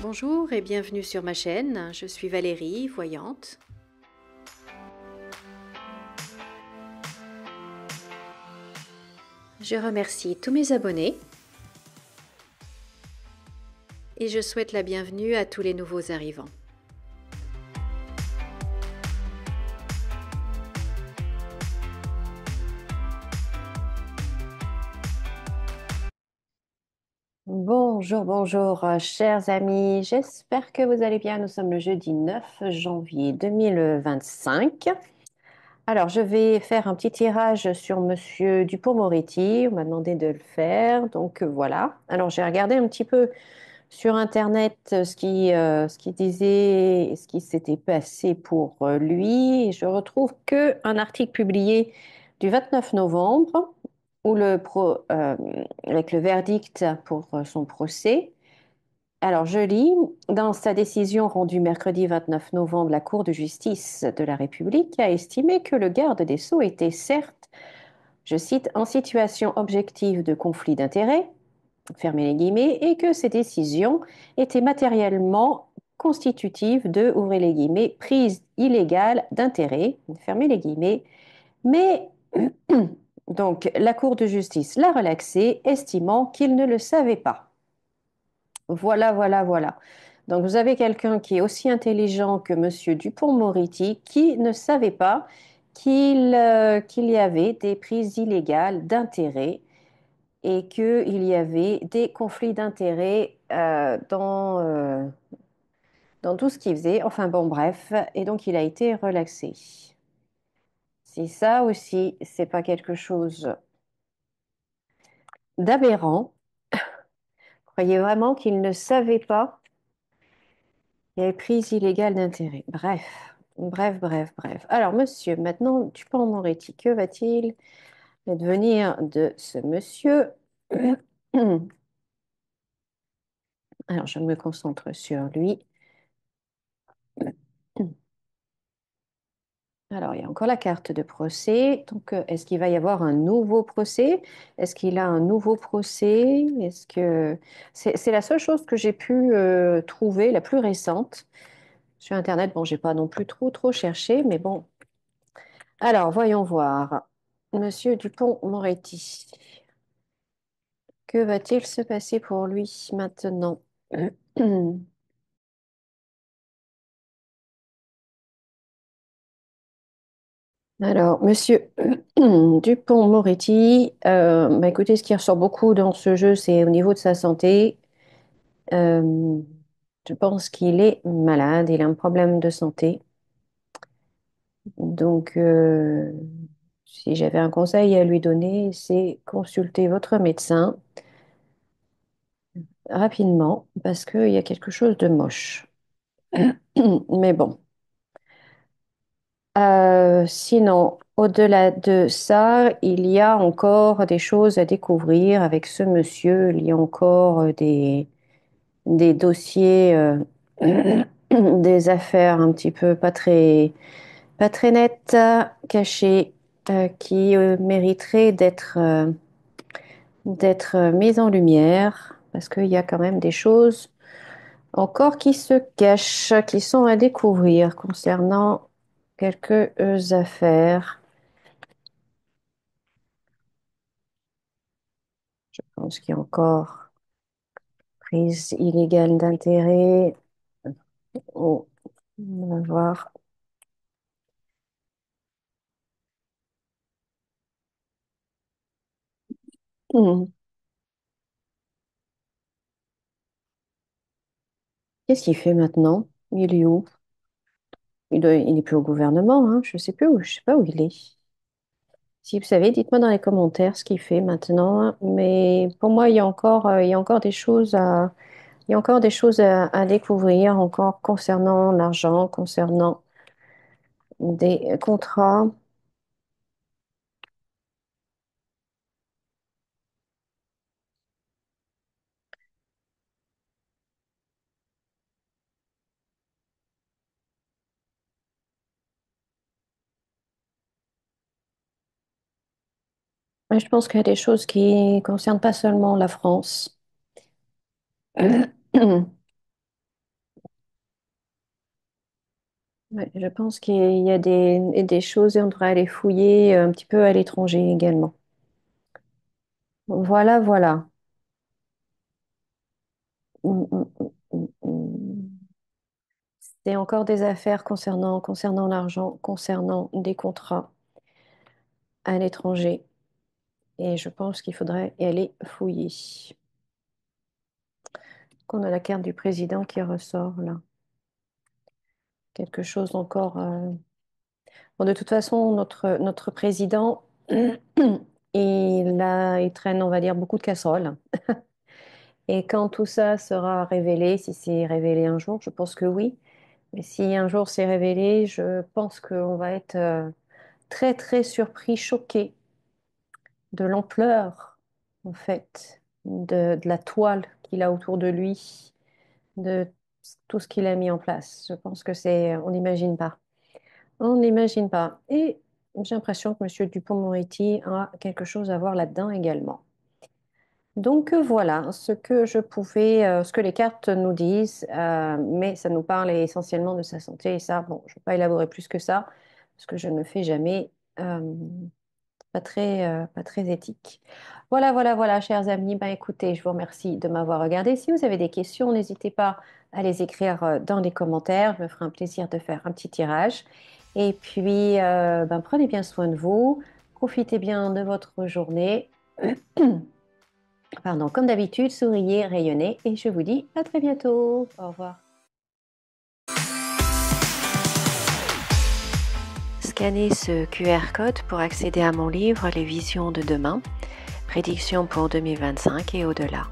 Bonjour et bienvenue sur ma chaîne, je suis Valérie, voyante. Je remercie tous mes abonnés et je souhaite la bienvenue à tous les nouveaux arrivants. Bonjour, bonjour, chers amis. J'espère que vous allez bien. Nous sommes le jeudi 9 janvier 2025. Alors, je vais faire un petit tirage sur Monsieur Dupond-Moretti. On m'a demandé de le faire, donc voilà. Alors, j'ai regardé un petit peu sur Internet ce qui disait, ce qui s'était passé pour lui. Et je retrouve que un article publié du 29 novembre où avec le verdict pour son procès. Alors, je lis, dans sa décision rendue mercredi 29 novembre, la Cour de justice de la République a estimé que le garde des Sceaux était certes, je cite, en situation objective de conflit d'intérêts, fermez les guillemets, et que ces décisions étaient matériellement constitutives de, ouvrez les guillemets, prise illégale d'intérêt, fermez les guillemets, mais donc la Cour de justice l'a relaxé, estimant qu'il ne le savait pas. Voilà, voilà, voilà. Donc vous avez quelqu'un qui est aussi intelligent que Monsieur Dupond-Moretti qui ne savait pas qu'il y avait des prises illégales d'intérêts et qu'il y avait des conflits d'intérêts dans tout ce qu'il faisait. Enfin bon, bref. Et donc il a été relaxé. Si ça aussi, c'est pas quelque chose d'aberrant, croyez vraiment qu'il ne savait pas qu'il y avait prise illégale d'intérêt. Bref, bref, bref, bref. Alors monsieur, maintenant, Dupond-Moretti, que va-t-il advenir de ce monsieur? Alors je me concentre sur lui. Alors, il y a encore la carte de procès. Donc, est-ce qu'il va y avoir un nouveau procès? Est-ce qu'il a un nouveau procès? Est-ce que c'est la seule chose que j'ai pu trouver, la plus récente sur Internet. Bon, j'ai pas non plus trop cherché, mais bon. Alors, voyons voir. Monsieur Dupond-Moretti, que va-t-il se passer pour lui maintenant? Alors, monsieur Dupond-Moretti, bah, écoutez, ce qui ressort beaucoup dans ce jeu, c'est au niveau de sa santé. Euh, je pense qu'il est malade, il a un problème de santé. Donc, si j'avais un conseil à lui donner, c'est consulter votre médecin rapidement parce qu'il y a quelque chose de moche. Mais bon. Sinon, au-delà de ça, il y a encore des choses à découvrir avec ce monsieur. Il y a encore des dossiers, des affaires un petit peu pas très nettes, cachées, qui mériteraient d'être mises en lumière parce qu'il y a quand même des choses encore qui se cachent, qui sont à découvrir concernant quelques affaires. Je pense qu'il y a encore prise illégale d'intérêt. Oh, on va voir. Hmm. Qu'est-ce qu'il fait maintenant? Il est où? Il n'est plus au gouvernement, hein. Je sais plus où, je sais pas où il est. Si vous savez, dites-moi dans les commentaires ce qu'il fait maintenant. Mais pour moi, il y a encore des choses il y a encore des choses à découvrir encore concernant l'argent, concernant des contrats. Mais je pense qu'il y a des choses qui ne concernent pas seulement la France. Ouais, je pense qu'il y a des choses et on devrait aller fouiller un petit peu à l'étranger également. Voilà, voilà. Mm, mm, mm, mm. C'est encore des affaires concernant l'argent, concernant des contrats à l'étranger. Et je pense qu'il faudrait y aller fouiller. Qu'on a la carte du président qui ressort là. Quelque chose encore. Bon, de toute façon, notre président, il traîne, on va dire, beaucoup de casseroles. Et quand tout ça sera révélé, si c'est révélé un jour, je pense que oui. Mais si un jour c'est révélé, je pense qu'on va être très, très surpris, choqué de l'ampleur, en fait, de la toile qu'il a autour de lui, de tout ce qu'il a mis en place. Je pense que on n'imagine pas. On n'imagine pas. Et j'ai l'impression que Monsieur Dupond-Moretti a quelque chose à voir là-dedans également. Donc voilà ce que les cartes nous disent, mais ça nous parle essentiellement de sa santé et ça, bon, je ne vais pas élaborer plus que ça parce que je ne fais jamais, pas très éthique. Voilà, voilà, voilà, chers amis. Ben, écoutez, je vous remercie de m'avoir regardé. Si vous avez des questions, n'hésitez pas à les écrire dans les commentaires. Je me ferai un plaisir de faire un petit tirage. Et puis, ben, prenez bien soin de vous. Profitez bien de votre journée. Pardon, comme d'habitude, souriez, rayonnez et je vous dis à très bientôt. Au revoir. Scannez ce QR code pour accéder à mon livre Les Visions de demain, prédictions pour 2025 et au-delà.